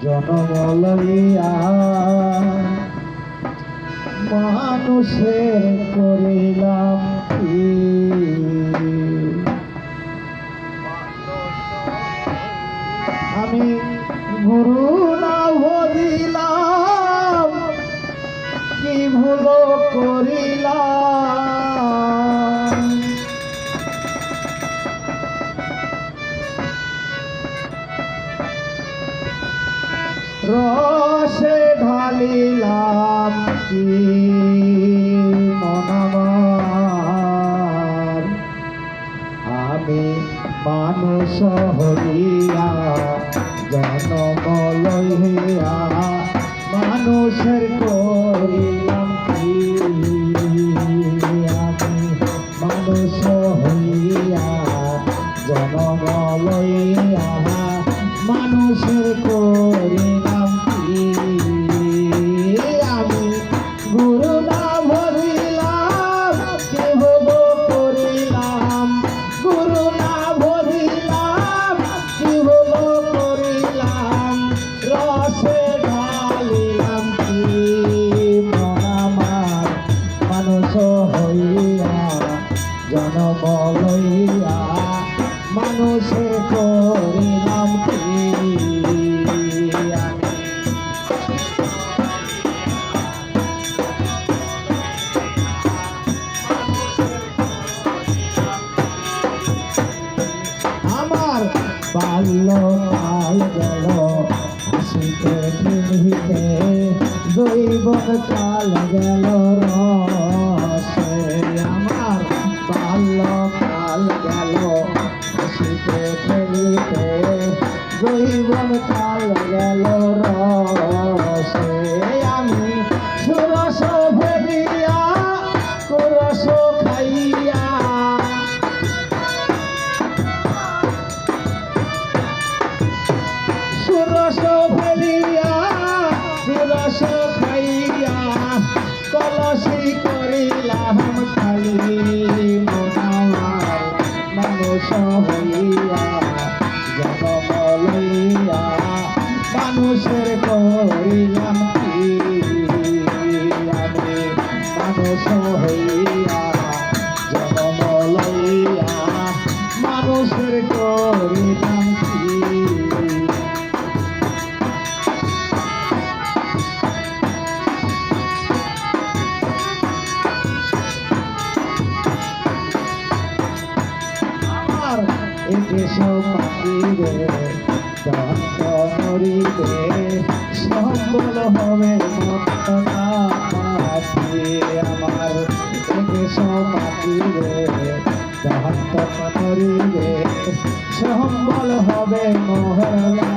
জনম লইয়া মানুষের করিলাম কি? আমি গুরু না হইলাম, কি ভুল করিলাম। রসে ঢালিলাম কি মন আমার, আমি মানুষ হইয়া জনম লইয়া মানুষের করিলাম কি? আমি মানুষ হইয়া জনম লইয়া মানুষের করিলাম কি? আমি গুরু না ভরিলাম, কি ভুল করিলাম। গুরু না ভরিলাম, কি ভুল করিলাম। রসে ঢালিলাম কি মন আমার, মানুষ হইয়া জনম লইয়া মানুষের করিলাম কি? আমার বাল্যকাল গেল হাসিতে খেলিতে, দৈবন কাল গেল রসে। আমার বাল্যকাল গেল হাসিতে খেলিতে, দৈবন কাল গেল রসে। আমি সুরস ভেলিয়া কুরস খাইয়া, সুরস ভেলিয়া সুরস খাইয়া কলসি করিলাম খালি মন আমার, মানুষ হইয়া জনম লইয়া মানুষের করিলাম কি? আমি মানুষ হইয়া জনম লইয়া মানুষের করিলাম কি? এসব পাখিরে দন্ত মরিবে, সম্বল হবে মন্ত্রণা পাখি। আমার এসব পাখিরে দন্ত মরিবে, সম্বল হবে মহলা